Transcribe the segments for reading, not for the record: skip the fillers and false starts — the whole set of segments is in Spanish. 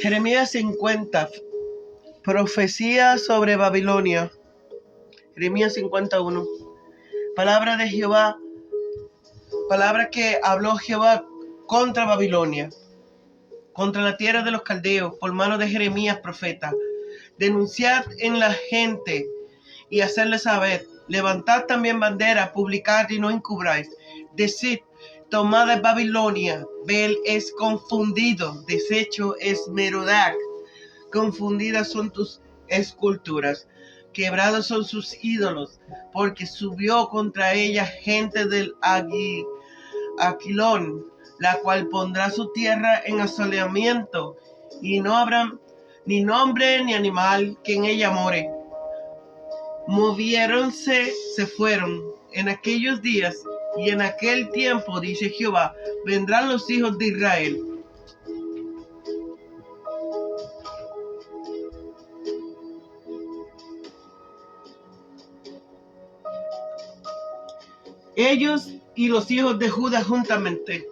Jeremías 50, profecía sobre Babilonia. Jeremías 51. Palabra de Jehová, palabra que habló Jehová contra Babilonia, contra la tierra de los caldeos, por mano de Jeremías profeta. Denunciad en la gente y hacerles saber, levantad también bandera, publicad y no encubráis. Decid, tomad de Babilonia, Bel es confundido, deshecho es Merodac, confundidas son tus esculturas, quebrados son sus ídolos, porque subió contra ella gente del Aquilón, la cual pondrá su tierra en asoleamiento, y no habrá ni nombre ni animal que en ella more. Moviéronse, se fueron en aquellos días, y en aquel tiempo, dice Jehová, vendrán los hijos de Israel. Ellos y los hijos de Judá juntamente,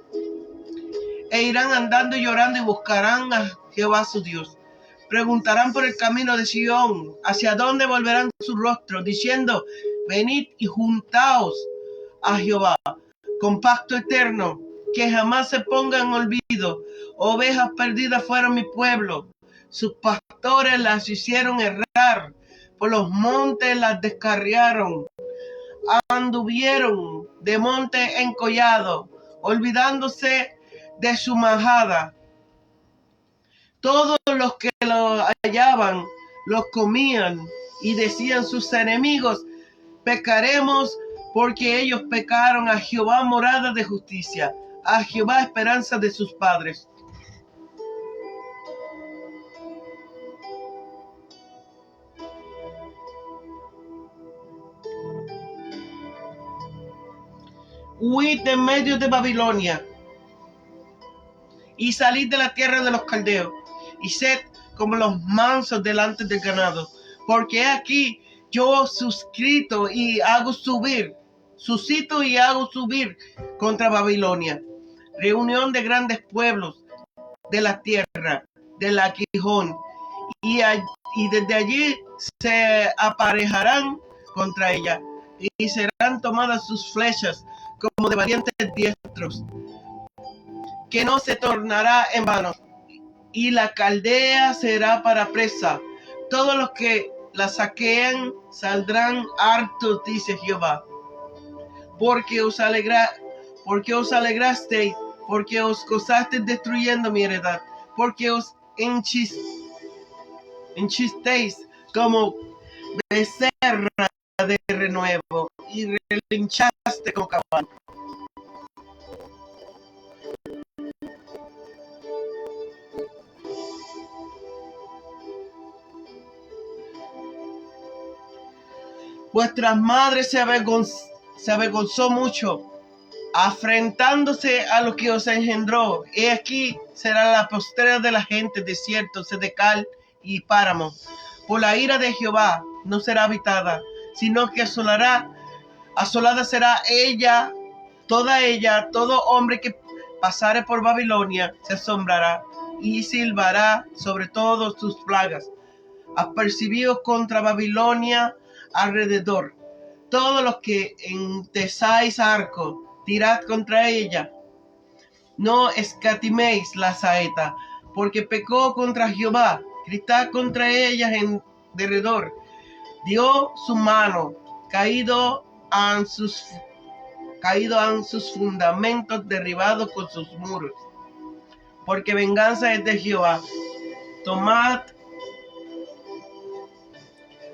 e irán andando y llorando y buscarán a Jehová su Dios. Preguntarán por el camino de Sión, hacia dónde volverán su rostro, diciendo, venid y juntaos a Jehová, con pacto eterno, que jamás se ponga en olvido. Ovejas perdidas fueron mi pueblo, sus pastores las hicieron errar, por los montes las descarriaron. Anduvieron de monte en collado, olvidándose de su majada. Todos los que lo hallaban, los comían, y decían sus enemigos, pecaremos, porque ellos pecaron. A Jehová morada de justicia, a Jehová esperanza de sus padres. Huid de medio de Babilonia, y salid de la tierra de los caldeos, y sed como los mansos delante del ganado, porque aquí yo suscito y hago subir, suscito y hago subir contra Babilonia, reunión de grandes pueblos de la tierra, del Aquijón, y desde allí se aparejarán contra ella, y serán tomadas sus flechas como de valientes diestros, que no se tornará en vano, y la caldea será para presa. Todos los que la saquean saldrán hartos, dice Jehová. Porque os alegrasteis, porque os gozasteis destruyendo mi heredad, porque os enchisteis como becerra de renuevo, y relinchaste como caballo. Vuestras madres se avergonzó mucho, afrentándose a lo que os engendró. He aquí será la postrera de la gente, desierto, sedecal y páramo. Por la ira de Jehová no será habitada, sino que asolada será ella, todo hombre que pasare por Babilonia se asombrará y silbará sobre todas sus plagas. Apercibidos contra Babilonia alrededor, todos los que entesáis arco, tirad contra ella, no escatiméis la saeta, porque pecó contra Jehová, gritad contra ellas en derredor, dio su mano, caído han sus fundamentos, derribados con sus muros, porque venganza es de Jehová, tomad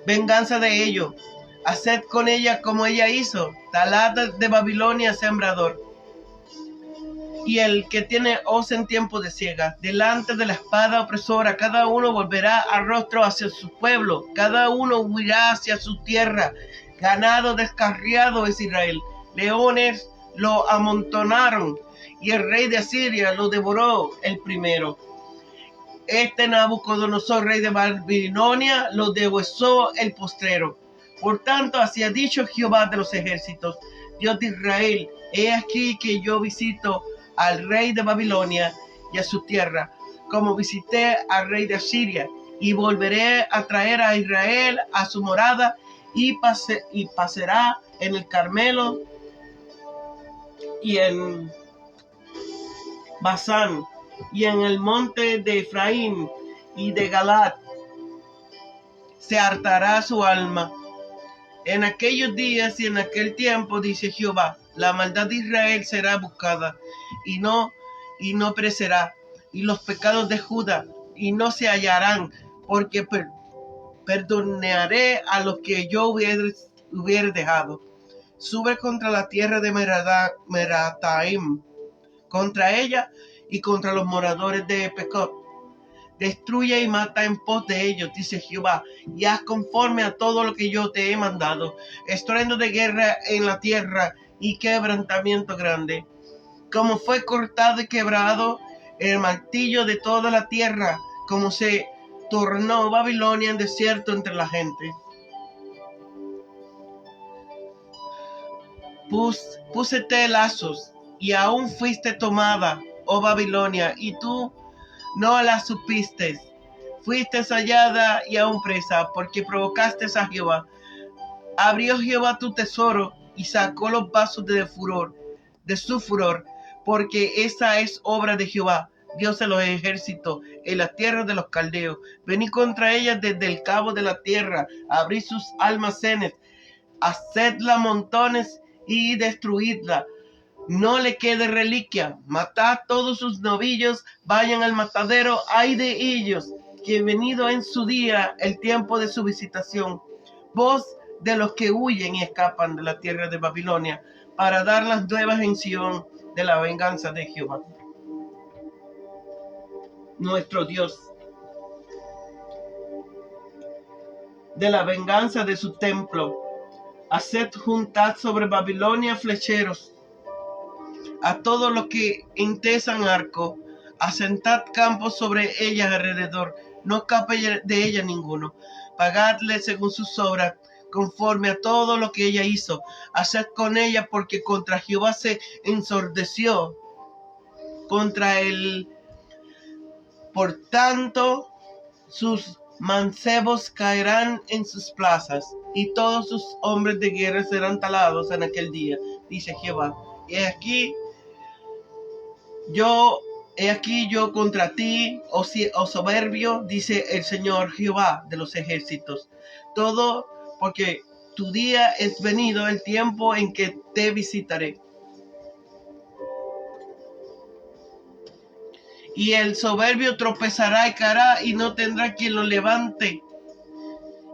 venganza de ello, haced con ella como ella hizo, talad de Babilonia sembrador. Y el que tiene hoz en tiempo de siega, delante de la espada opresora, cada uno volverá al rostro hacia su pueblo, cada uno huirá hacia su tierra. Ganado descarriado es Israel, leones lo amontonaron, y el rey de Asiria lo devoró el primero. Nabucodonosor, rey de Babilonia, lo dehuesó el postrero. Por tanto, así ha dicho Jehová de los ejércitos, Dios de Israel, he aquí que yo visito al rey de Babilonia y a su tierra, como visité al rey de Asiria, y volveré a traer a Israel a su morada, y pasará en el Carmelo y en Basán, y en el monte de Efraín y de Galaad se hartará su alma. En aquellos días y en aquel tiempo, dice Jehová, la maldad de Israel será buscada y no perecerá, y los pecados de Judá y no se hallarán, porque perdonaré a los que yo hubiere dejado. Sube contra la tierra de Merataim, contra ella y contra los moradores de Pecot. Destruye y mata en pos de ellos, dice Jehová, y haz conforme a todo lo que yo te he mandado. Estruendo de guerra en la tierra y quebrantamiento grande. Como fue cortado y quebrado el martillo de toda la tierra, como se tornó Babilonia en desierto entre la gente. Púsete lazos, y aún fuiste tomada, oh Babilonia, y tú no la supiste. Fuiste hallada y aún presa, porque provocaste a Jehová. Abrió Jehová tu tesoro y sacó los vasos de su furor, porque esa es obra de Jehová, Dios de los ejércitos, en la tierra de los caldeos. Venid contra ella desde el cabo de la tierra, abrid sus almacenes, hacedla montones y destruidla. No le quede reliquia, matad todos sus novillos, vayan al matadero, ay de ellos, que venido en su día el tiempo de su visitación. Voz de los que huyen y escapan de la tierra de Babilonia, para dar las nuevas en Sión de la venganza de Jehová, nuestro Dios, de la venganza de su templo. Haced juntad sobre Babilonia flecheros, a todos los que entesan arco, asentad campos sobre ella alrededor, no escape de ella ninguno. Pagadle según sus obras, conforme a todo lo que ella hizo. Haced con ella, porque contra Jehová se ensordeció, contra él. Por tanto, sus mancebos caerán en sus plazas, y todos sus hombres de guerra serán talados en aquel día, dice Jehová. Y he aquí yo contra ti, oh soberbio, dice el Señor Jehová de los ejércitos. Todo porque tu día es venido, el tiempo en que te visitaré. Y el soberbio tropezará y caerá, y no tendrá quien lo levante.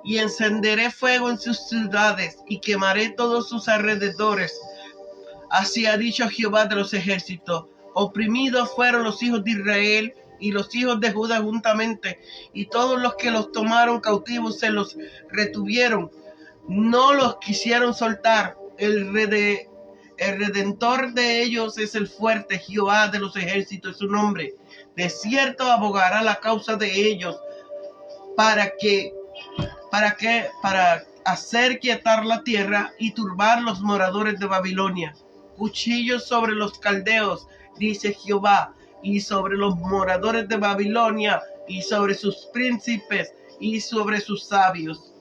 Y encenderé fuego en sus ciudades, y quemaré todos sus alrededores. Así ha dicho Jehová de los ejércitos. Oprimidos fueron los hijos de Israel y los hijos de Judá juntamente, y todos los que los tomaron cautivos se los retuvieron, no los quisieron soltar. El redentor de ellos es el fuerte, Jehová de los ejércitos es su nombre. De cierto abogará la causa de ellos, para hacer quietar la tierra y turbar los moradores de Babilonia. Cuchillos sobre los caldeos, dice Jehová, y sobre los moradores de Babilonia, y sobre sus príncipes, y sobre sus sabios.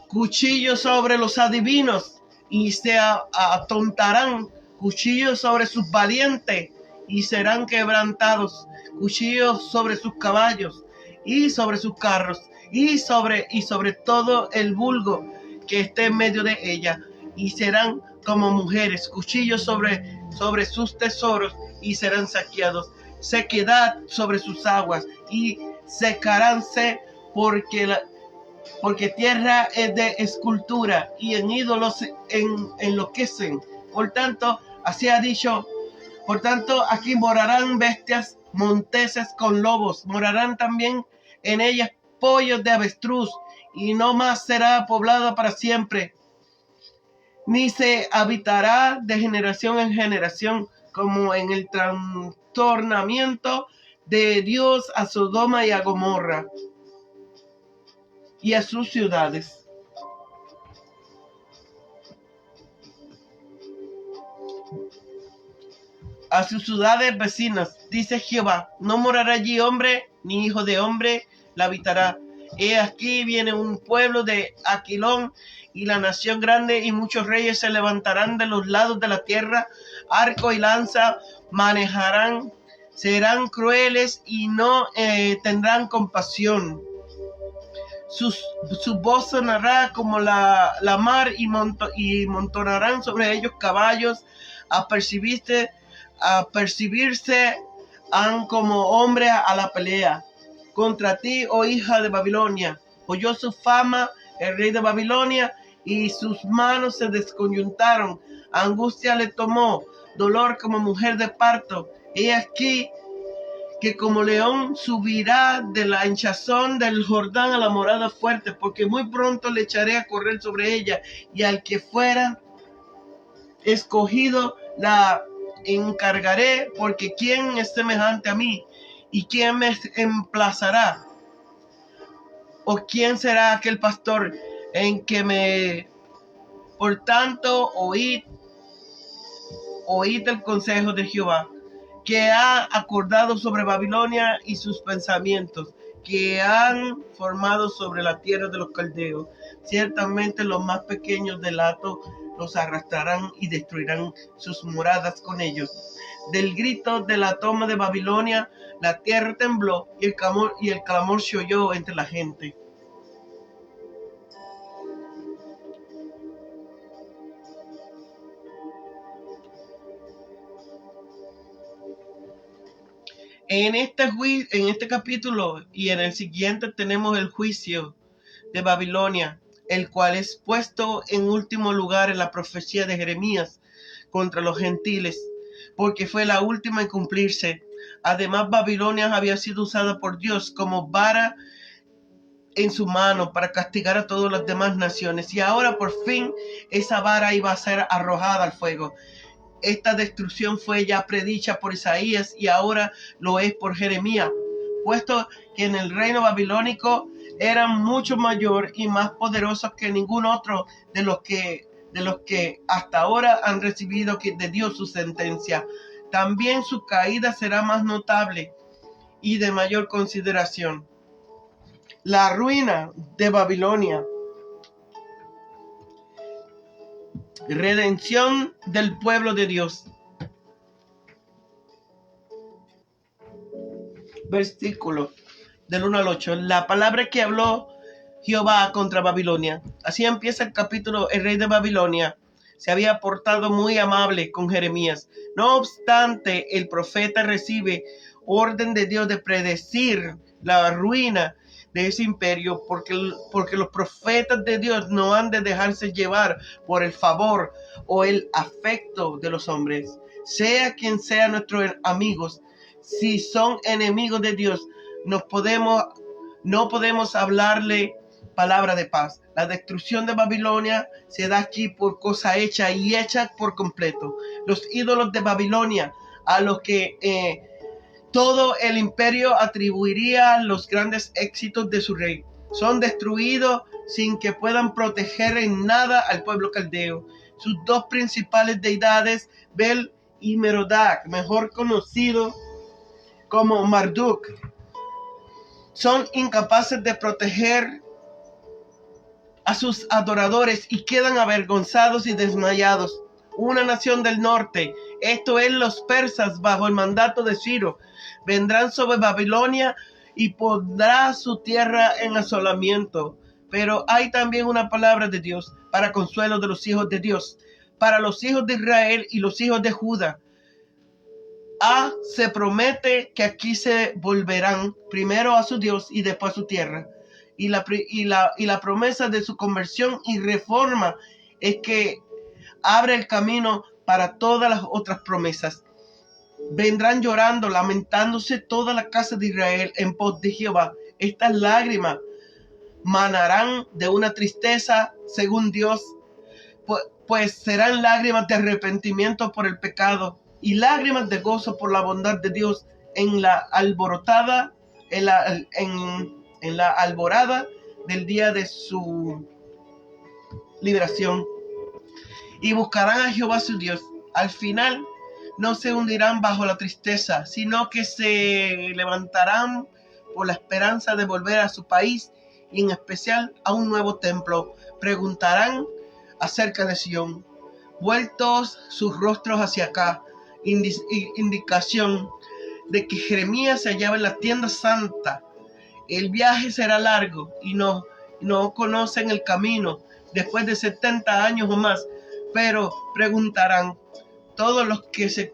Cuchillos sobre los adivinos, y se atontarán. Cuchillos sobre sus valientes, y serán quebrantados. Cuchillos sobre sus caballos, y sobre sus carros, y sobre todo el vulgo que esté en medio de ella, y serán como mujeres. Cuchillos sobre sus tesoros, y serán saqueados. Sequedad sobre sus aguas, y secaránse, porque tierra es de escultura, y en ídolos enloquecen. Por tanto, así ha dicho. Por tanto, aquí morarán bestias monteses con lobos, morarán también en ellas pollos de avestruz, y no más será poblada para siempre, ni se habitará de generación en generación, como en el trastornamiento de Dios a Sodoma y a Gomorra y a sus ciudades. a sus ciudades vecinas, dice Jehová, no morará allí hombre, ni hijo de hombre la habitará. He aquí viene un pueblo de Aquilón y la nación grande, y muchos reyes se levantarán de los lados de la tierra, arco y lanza manejarán, serán crueles y no tendrán compasión. Su voz sonará como la mar y montonarán sobre ellos caballos, a percibirse han como hombre a la pelea. Contra ti, oh hija de Babilonia, oyó su fama el rey de Babilonia, y sus manos se descoyuntaron, angustia le tomó, dolor como mujer de parto. He aquí que como león subirá de la hinchazón del Jordán a la morada fuerte, porque muy pronto le echaré a correr sobre ella, y al que fuera escogido la encargaré, porque ¿quién es semejante a mí? ¿Y quién me emplazará? ¿O quién será aquel pastor en que me... Por tanto, oíd el consejo de Jehová, que ha acordado sobre Babilonia y sus pensamientos, que han formado sobre la tierra de los caldeos. Ciertamente los más pequeños del hato los arrastrarán y destruirán sus moradas con ellos. Del grito de la toma de Babilonia, la tierra tembló y el clamor se oyó entre la gente. En este capítulo y en el siguiente tenemos el juicio de Babilonia, el cual es puesto en último lugar en la profecía de Jeremías contra los gentiles, porque fue la última en cumplirse. Además, Babilonia había sido usada por Dios como vara en su mano para castigar a todas las demás naciones, y ahora por fin esa vara iba a ser arrojada al fuego. Esta destrucción fue ya predicha por Isaías y ahora lo es por Jeremías, puesto que en el reino babilónico eran mucho mayor y más poderosos que ningún otro de los que hasta ahora han recibido de Dios su sentencia. También su caída será más notable y de mayor consideración. La ruina de Babilonia. Redención del pueblo de Dios. Versículo del 1 al 8. La palabra que habló Jehová contra Babilonia. Así empieza el capítulo. El rey de Babilonia se había portado muy amable con Jeremías. No obstante, el profeta recibe orden de Dios de predecir la ruina de ese imperio, porque los profetas de Dios no han de dejarse llevar por el favor o el afecto de los hombres. Sea quien sea nuestros amigos, si son enemigos de Dios, no podemos hablarle palabra de paz. La destrucción de Babilonia se da aquí por cosa hecha y hecha por completo. Los ídolos de Babilonia, a los que todo el imperio atribuiría los grandes éxitos de su rey, son destruidos sin que puedan proteger en nada al pueblo caldeo. Sus dos principales deidades, Bel y Merodach, mejor conocido como Marduk, son incapaces de proteger a sus adoradores y quedan avergonzados y desmayados. Una nación del norte, esto es los persas bajo el mandato de Ciro, vendrán sobre Babilonia y pondrá su tierra en asolamiento. Pero hay también una palabra de Dios para consuelo de los hijos de Dios, para los hijos de Israel y los hijos de Judá. Se promete que aquí se volverán primero a su Dios y después a su tierra. Y la promesa de su conversión y reforma es que abre el camino para todas las otras promesas. Vendrán llorando, lamentándose toda la casa de Israel en pos de Jehová. Estas lágrimas manarán de una tristeza según Dios, pues serán lágrimas de arrepentimiento por el pecado y lágrimas de gozo por la bondad de Dios en la alborada del día de su liberación. Y buscarán a Jehová su Dios. Al final no se hundirán bajo la tristeza, sino que se levantarán por la esperanza de volver a su país y en especial a un nuevo templo. Preguntarán acerca de Sion, vueltos sus rostros hacia acá, indicación de que Jeremías se hallaba en la tienda santa. El viaje será largo y no conocen el camino después de 70 años o más, pero preguntarán. Todos los que se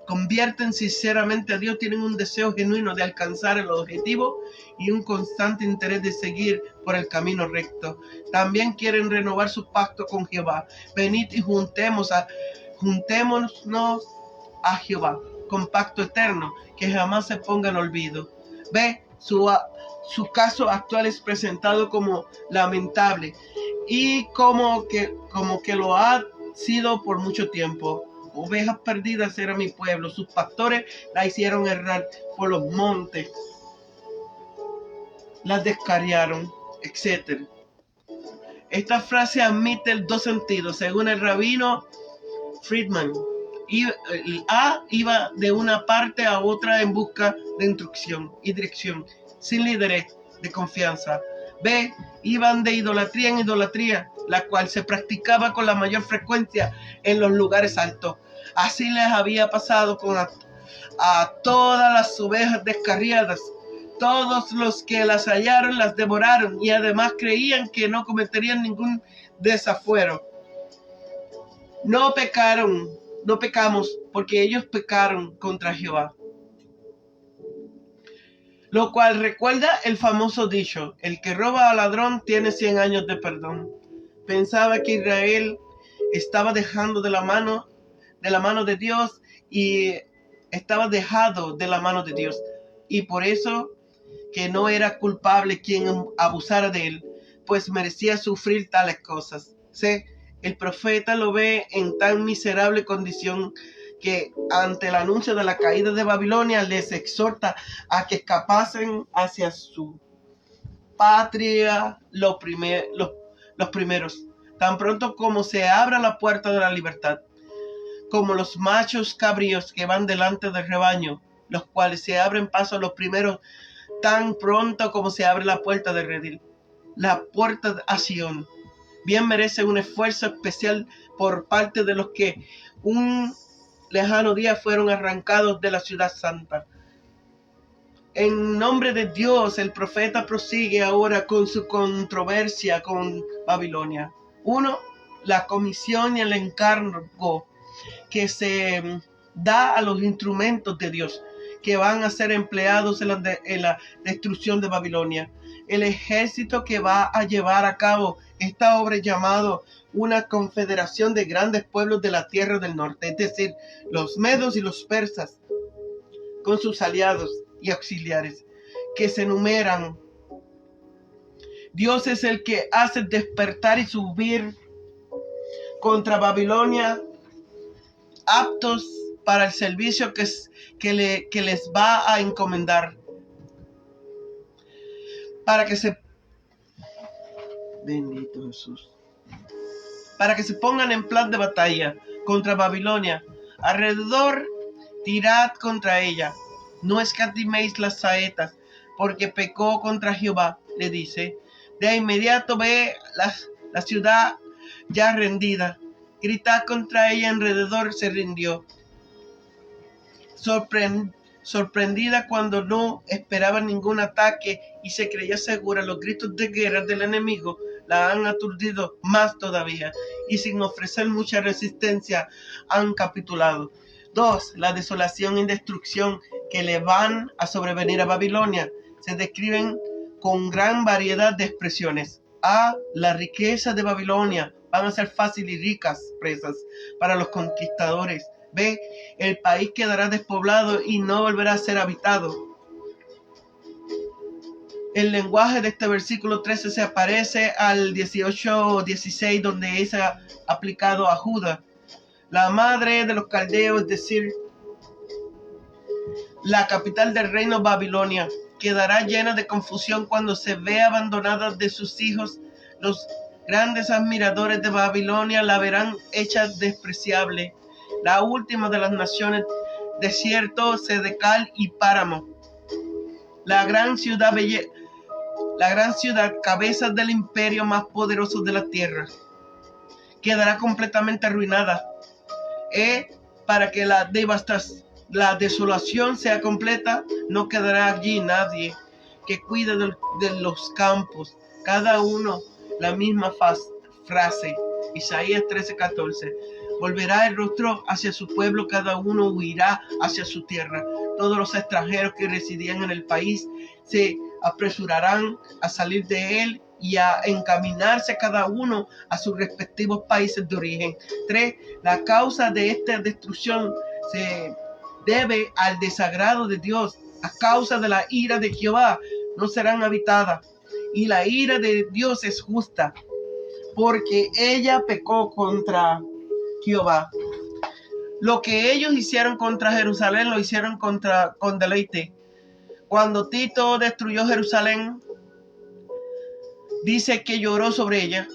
convierten sinceramente a Dios tienen un deseo genuino de alcanzar el objetivo y un constante interés de seguir por el camino recto. También quieren renovar su pacto con Jehová. Venid y juntémonos a Jehová con pacto eterno que jamás se ponga en olvido. Ve, su caso actual es presentado como lamentable y como que lo ha sido por mucho tiempo. Ovejas perdidas era mi pueblo, sus pastores la hicieron errar por los montes, las descarriaron, etc. Esta frase admite dos sentidos, según el rabino Friedman. A iba de una parte a otra en busca de instrucción y dirección, sin líderes de confianza. B, iban de idolatría en idolatría, la cual se practicaba con la mayor frecuencia en los lugares altos. Así les había pasado a todas las ovejas descarriadas. Todos los que las hallaron las devoraron y además creían que no cometerían ningún desafuero. No pecamos porque ellos pecaron contra Jehová. Lo cual recuerda el famoso dicho, el que roba al ladrón tiene 100 años de perdón. Pensaba que Israel estaba dejando de la mano de Dios y estaba dejado de la mano de Dios. Y por eso que no era culpable quien abusara de él, pues merecía sufrir tales cosas. Sí, el profeta lo ve en tan miserable condición que ante el anuncio de la caída de Babilonia les exhorta a que escapasen hacia su patria los primeros, tan pronto como se abra la puerta de la libertad, como los machos cabríos que van delante del rebaño, los cuales se abren paso a los primeros tan pronto como se abre la puerta del redil, la puerta a Sion. Bien merece un esfuerzo especial por parte de los que un lejano día fueron arrancados de la ciudad santa. En nombre de Dios, el profeta prosigue ahora con su controversia con Babilonia. 1. La comisión y el encargo que se da a los instrumentos de Dios que van a ser empleados en la destrucción de Babilonia. El ejército que va a llevar a cabo esta obra llamado una confederación de grandes pueblos de la tierra del norte, es decir, los medos y los persas, con sus aliados y auxiliares, que se enumeran. Dios es el que hace despertar y subir contra Babilonia, aptos para el servicio que les va a encomendar, bendito Jesús, para que se pongan en plan de batalla contra Babilonia. Alrededor tirad contra ella, no escatiméis las saetas, porque pecó contra Jehová, le dice. De inmediato ve la ciudad ya rendida, gritad contra ella, alrededor se rindió. Sorprendida cuando no esperaba ningún ataque y se creía segura, los gritos de guerra del enemigo la han aturdido más todavía y sin ofrecer mucha resistencia han capitulado. 2. La desolación y destrucción que le van a sobrevenir a Babilonia se describen con gran variedad de expresiones. A. La riqueza de Babilonia van a ser fáciles y ricas presas para los conquistadores. B. El país quedará despoblado y no volverá a ser habitado. El lenguaje de este versículo 13 se parece al 18-16 donde es aplicado a Judá, la madre de los caldeos, es decir, la capital del reino Babilonia. Quedará llena de confusión cuando se ve abandonada de sus hijos. Los grandes admiradores de Babilonia la verán hecha despreciable. la última de las naciones, desierto, sedecal y páramo. La gran ciudad, cabeza del imperio más poderoso de la tierra, quedará completamente arruinada. Para que la desolación sea completa, no quedará allí nadie que cuide de los campos. Cada uno la misma frase. Isaías 13:14. Volverá el rostro hacia su pueblo, cada uno huirá hacia su tierra. Todos los extranjeros que residían en el país se apresurarán a salir de él y a encaminarse cada uno a sus respectivos países de origen. 3. La causa de esta destrucción se debe al desagrado de Dios. A causa de la ira de Jehová no serán habitadas. Y la ira de Dios es justa, porque ella pecó contra Jehová. Lo que ellos hicieron contra Jerusalén lo hicieron con deleite. Cuando Tito destruyó Jerusalén, dice que lloró sobre ella,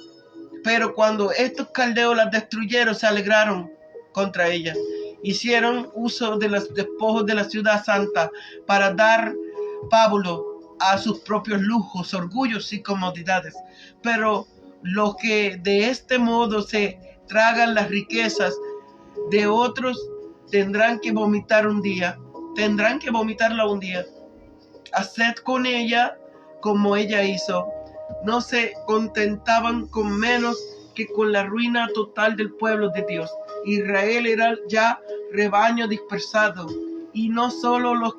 pero cuando estos caldeos las destruyeron, se alegraron contra ella. Hicieron uso de los despojos de la ciudad santa para dar pábulo a sus propios lujos, orgullos y comodidades. Pero los que de este modo se tragan las riquezas de otros tendrán que vomitarla un día. Haced con ella como ella hizo. No se contentaban con menos que con la ruina total del pueblo de Dios. Israel era ya rebaño dispersado, y no solo los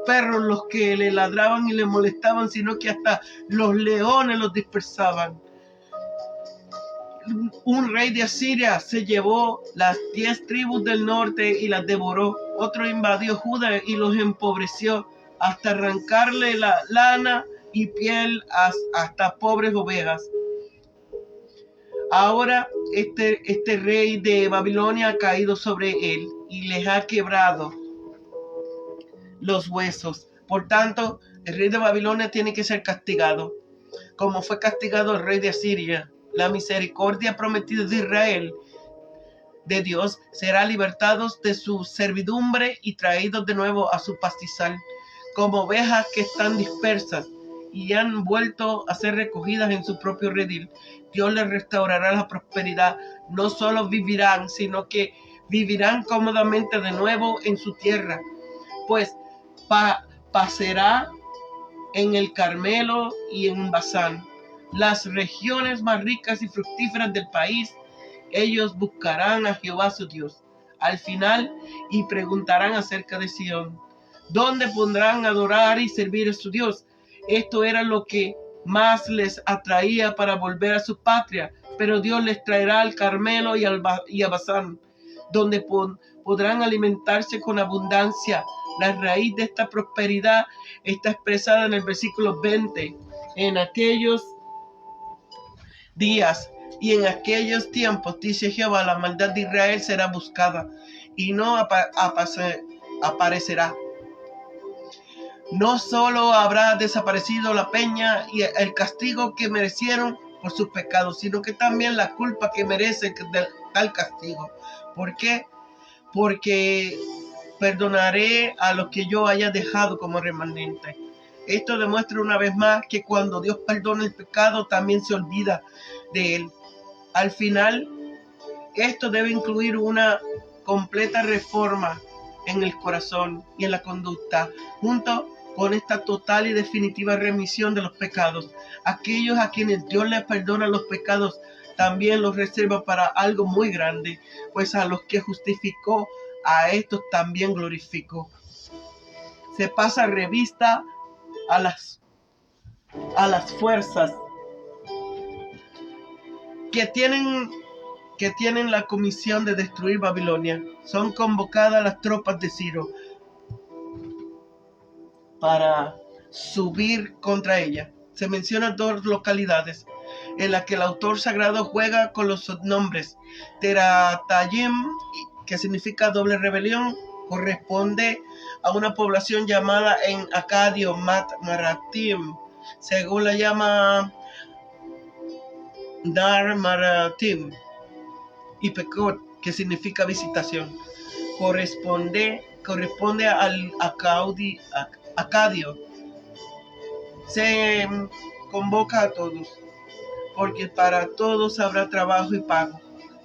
perros los que le ladraban y le molestaban, sino que hasta los leones los dispersaban. Un rey de Asiria se llevó las 10 tribus del norte y las devoró. Otro invadió Judá y los empobreció hasta arrancarle la lana y piel hasta pobres ovejas. Ahora este rey de Babilonia ha caído sobre él y les ha quebrado los huesos. Por tanto, el rey de Babilonia tiene que ser castigado, como fue castigado el rey de Asiria. La misericordia prometida de Israel, de Dios, será libertados de su servidumbre y traídos de nuevo a su pastizal, como ovejas que están dispersas y han vuelto a ser recogidas en su propio redil. Dios les restaurará la prosperidad. No solo vivirán, sino que vivirán cómodamente de nuevo en su tierra, pues pasará en el Carmelo y en Basán, las regiones más ricas y fructíferas del país. Ellos buscarán a Jehová su Dios al final y preguntarán acerca de Sión, ¿dónde podrán adorar y servir a su Dios? Esto era lo que más les atraía para volver a su patria, pero Dios les traerá al Carmelo y a Basán, donde podrán alimentarse con abundancia. La raíz de esta prosperidad está expresada en el versículo 20. En aquellos días y en aquellos tiempos, dice Jehová, la maldad de Israel será buscada y no aparecerá. No solo habrá desaparecido la peña y el castigo que merecieron por sus pecados, sino que también la culpa que merece tal castigo. ¿Por qué? Porque perdonaré a los que yo haya dejado como remanente. Esto demuestra una vez más que cuando Dios perdona el pecado, también se olvida de él. Al final, esto debe incluir una completa reforma en el corazón y en la conducta, junto con esta total y definitiva remisión de los pecados. Aquellos a quienes Dios les perdona los pecados, también los reserva para algo muy grande, pues a los que justificó, a estos también glorificó. Se pasa revista a las fuerzas que tienen la comisión de destruir Babilonia. Son convocadas las tropas de Ciro para subir contra ella. Se mencionan 2 localidades en las que el autor sagrado juega con los nombres. Teratayim, que significa doble rebelión, corresponde a una población llamada en acadio Maratim, según la llama Dar Maratim, y Pekot, que significa visitación. Corresponde al acadio. Se convoca a todos, porque para todos habrá trabajo y pago,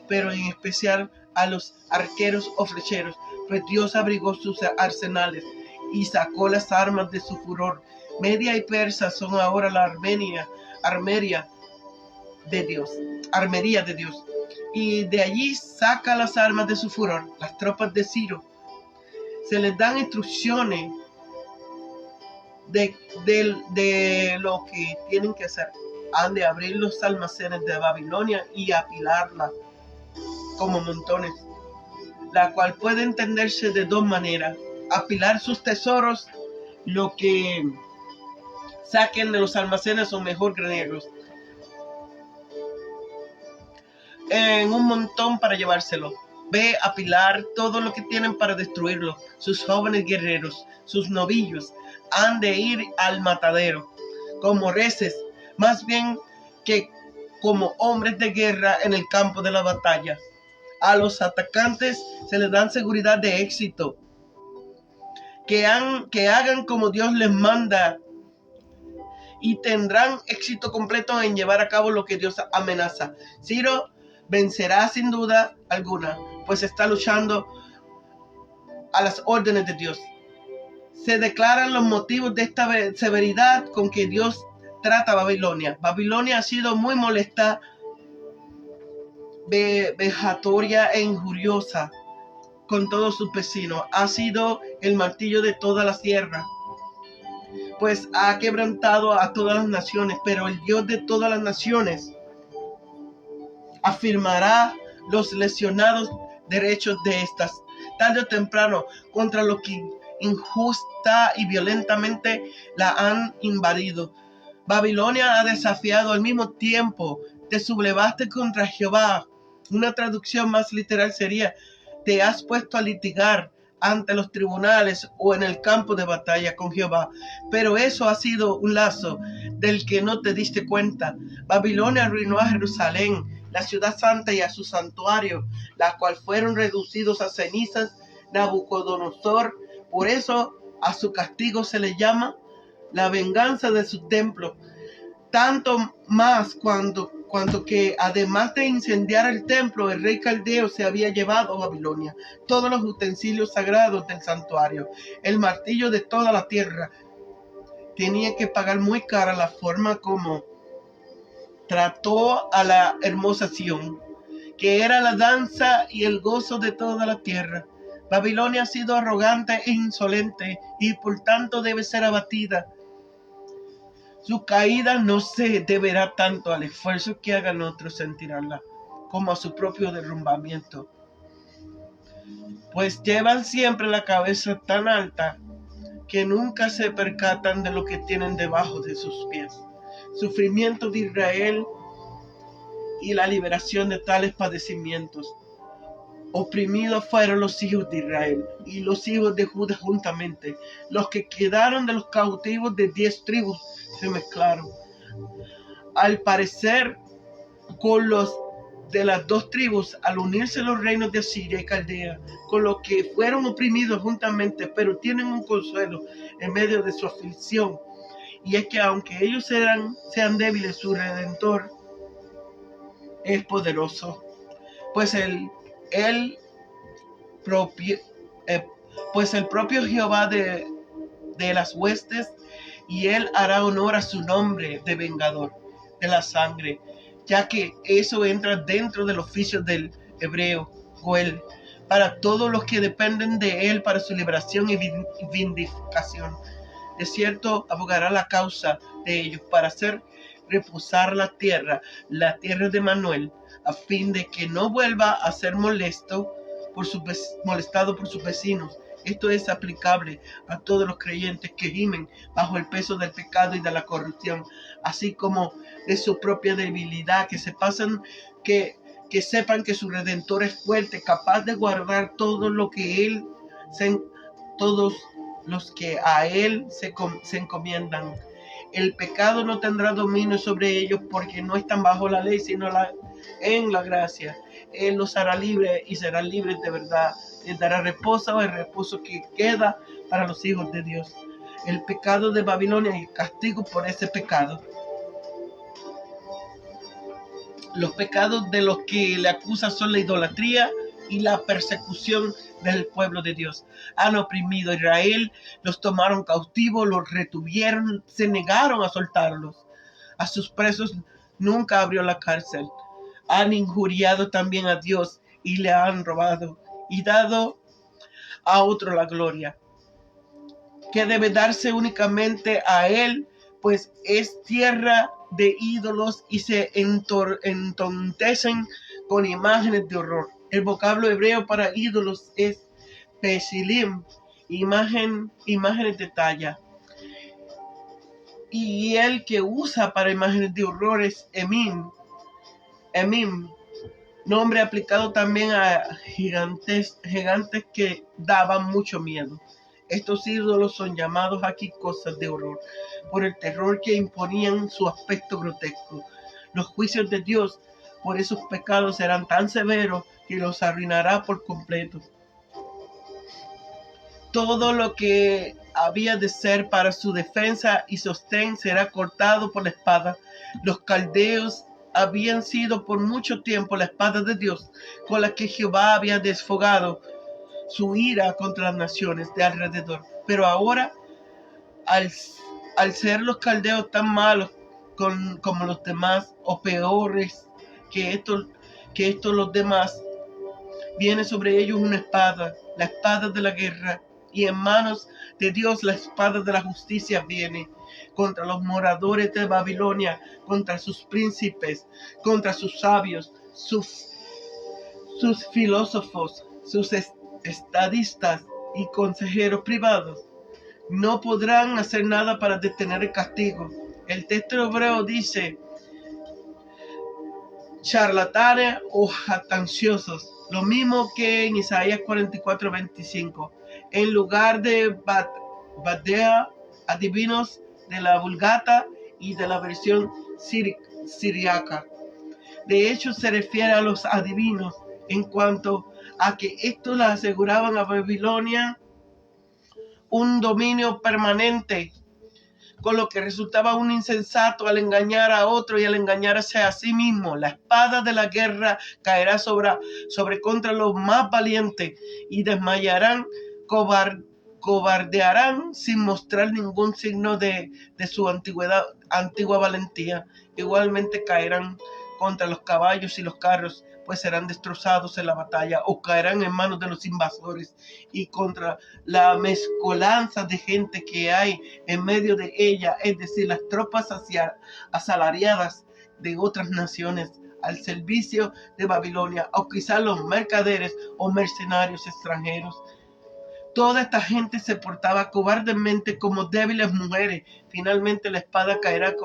pero en especial a los arqueros o flecheros, pues Dios abrigó sus arsenales y sacó las armas de su furor. Media y Persa son ahora la armería de Dios, y de allí saca las armas de su furor. Las tropas de Ciro se les dan instrucciones de lo que tienen que hacer. Han de abrir los almacenes de Babilonia y apilarla como montones, la cual puede entenderse de dos maneras: apilar sus tesoros, lo que saquen de los almacenes o mejor graneros, en un montón para llevárselo. Ve, apilar todo lo que tienen para destruirlo. Sus jóvenes guerreros, sus novillos, han de ir al matadero como reces, más bien que como hombres de guerra en el campo de la batalla. A los atacantes se les dan seguridad de éxito, que hagan como Dios les manda, y tendrán éxito completo en llevar a cabo lo que Dios amenaza. Ciro vencerá sin duda alguna, pues está luchando a las órdenes de Dios. Se declaran los motivos de esta severidad con que Dios trata a Babilonia. Babilonia ha sido muy molesta, vejatoria e injuriosa con todos sus vecinos. Ha sido el martillo de toda la tierra, pues ha quebrantado a todas las naciones, pero el Dios de todas las naciones afirmará los lesionados derechos de estas, tarde o temprano, contra los que injusta y violentamente la han invadido. Babilonia ha desafiado al mismo tiempo: te sublevaste contra Jehová. Una traducción más literal sería: te has puesto a litigar ante los tribunales o en el campo de batalla con Jehová. Pero eso ha sido un lazo del que no te diste cuenta. Babilonia arruinó a Jerusalén, la ciudad santa, y a su santuario, la cual fueron reducidos a cenizas Nabucodonosor. Por eso a su castigo se le llama la venganza de su templo. Tanto más cuanto que, además de incendiar el templo, el rey caldeo se había llevado a Babilonia todos los utensilios sagrados del santuario, el martillo de toda la tierra. Tenía que pagar muy cara la forma como trató a la hermosa Sión, que era la danza y el gozo de toda la tierra. Babilonia ha sido arrogante e insolente, y por tanto debe ser abatida. Su caída no se deberá tanto al esfuerzo que hagan otros en tirarla, como a su propio derrumbamiento, pues llevan siempre la cabeza tan alta que nunca se percatan de lo que tienen debajo de sus pies. Sufrimiento de Israel y la liberación de tales padecimientos. Oprimidos fueron los hijos de Israel y los hijos de Judá juntamente. Los que quedaron de los cautivos de 10 tribus se mezclaron, al parecer, con los de las 2 tribus, al unirse los reinos de Asiria y Caldea, con los que fueron oprimidos juntamente, pero tienen un consuelo en medio de su aflicción, y es que aunque ellos sean débiles, su Redentor es poderoso, pues el propio Jehová de las huestes, y él hará honor a su nombre de vengador de la sangre, ya que eso entra dentro del oficio del hebreo Goel, para todos los que dependen de él para su liberación y vindicación. De cierto, abogará la causa de ellos para hacer reposar la tierra de Manuel, a fin de que no vuelva a ser molestado por sus vecinos. Esto es aplicable a todos los creyentes que gimen bajo el peso del pecado y de la corrupción, así como de su propia debilidad, que sepan que su Redentor es fuerte, capaz de guardar todos los que a él se encomiendan. El pecado no tendrá dominio sobre ellos, porque no están bajo la ley, sino en la gracia. Él los hará libres y serán libres de verdad. Les dará reposo, el reposo que queda para los hijos de Dios. El pecado de Babilonia y el castigo por ese pecado. Los pecados de los que le acusan son la idolatría y la persecución del pueblo de Dios. Han oprimido a Israel, los tomaron cautivos, los retuvieron, se negaron a soltarlos. A sus presos nunca abrió la cárcel. Han injuriado también a Dios y le han robado y dado a otro la gloria, que debe darse únicamente a él, pues es tierra de ídolos y se entontecen con imágenes de horror. El vocablo hebreo para ídolos es pesilim, imágenes de talla. Y el que usa para imágenes de horror es emim, nombre aplicado también a gigantes que daban mucho miedo. Estos ídolos son llamados aquí cosas de horror, por el terror que imponían su aspecto grotesco. Los juicios de Dios por esos pecados serán tan severos que los arruinará por completo. Todo lo que había de ser para su defensa y sostén será cortado por la espada. Los caldeos habían sido por mucho tiempo la espada de Dios, con la que Jehová había desfogado su ira contra las naciones de alrededor. Pero ahora, al ser los caldeos tan malos como los demás, o peores que estos los demás, viene sobre ellos una espada, la espada de la guerra, y en manos de Dios la espada de la justicia viene contra los moradores de Babilonia, contra sus príncipes, contra sus sabios, sus filósofos, sus estadistas y consejeros privados. No podrán hacer nada para detener el castigo. El texto hebreo dice charlatanes o jactanciosos, lo mismo que en Isaías 44:25. En lugar de Badea, adivinos de la Vulgata y de la versión siriaca. De hecho, se refiere a los adivinos en cuanto a que estos le aseguraban a Babilonia un dominio permanente, con lo que resultaba un insensato al engañar a otro y al engañarse a sí mismo. La espada de la guerra caerá sobre contra los más valientes y desmayarán, cobardearán sin mostrar ningún signo de su antigua valentía. Igualmente caerán contra los caballos y los carros, pues serán destrozados en la batalla o caerán en manos de los invasores, y contra la mezcolanza de gente que hay en medio de ella, es decir, las tropas asalariadas de otras naciones al servicio de Babilonia, o quizás los mercaderes o mercenarios extranjeros. Toda esta gente se portaba cobardemente como débiles mujeres. Finalmente la espada caerá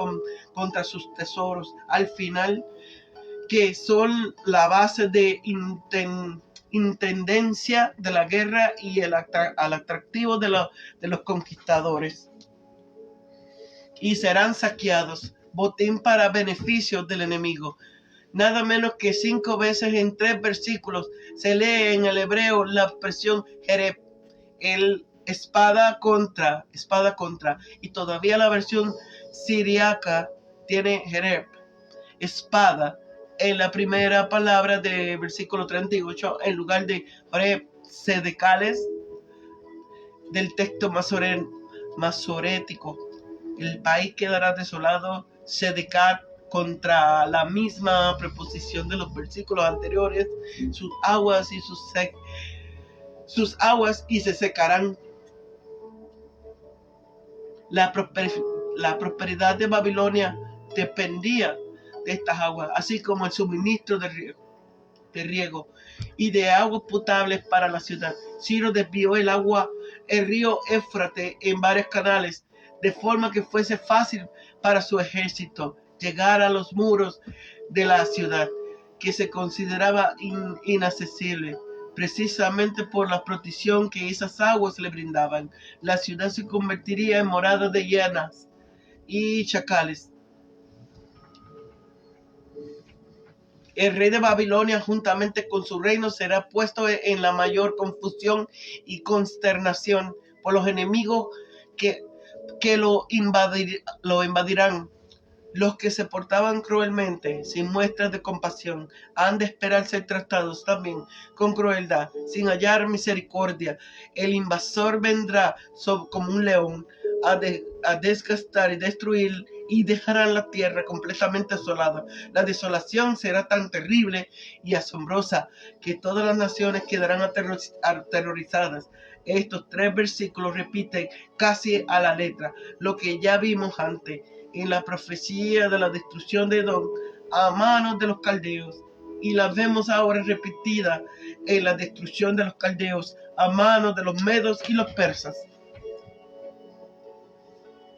contra sus tesoros. Al final, que son la base de intendencia de la guerra y al atractivo de los conquistadores. Y serán saqueados, botín para beneficio del enemigo. Nada menos que 5 veces en 3 versículos se lee en el hebreo la expresión jereb, el espada contra, y todavía la versión siriaca tiene jereb, espada, en la primera palabra de versículo 38, en lugar de sedecales del texto masorético. El país quedará desolado, sedecar, contra la misma preposición de los versículos anteriores, sus aguas y se secarán. La prosperidad de Babilonia dependía de estas aguas, así como el suministro de riego y de aguas potables para la ciudad. Ciro desvió el río Éufrates en varios canales, de forma que fuese fácil para su ejército llegar a los muros de la ciudad, que se consideraba inaccesible. Precisamente por la protección que esas aguas le brindaban, la ciudad se convertiría en morada de hienas y chacales. El rey de Babilonia, juntamente con su reino, será puesto en la mayor confusión y consternación por los enemigos que lo invadirán. Los que se portaban cruelmente, sin muestras de compasión, han de esperar ser tratados también con crueldad, sin hallar misericordia. El invasor vendrá como un león a desgastar y destruir, y dejarán la tierra completamente asolada. La desolación será tan terrible y asombrosa que todas las naciones quedarán aterrorizadas. Estos 3 versículos repiten casi a la letra lo que ya vimos antes en la profecía de la destrucción de Edom a manos de los caldeos, y la vemos ahora repetida en la destrucción de los caldeos a manos de los medos y los persas.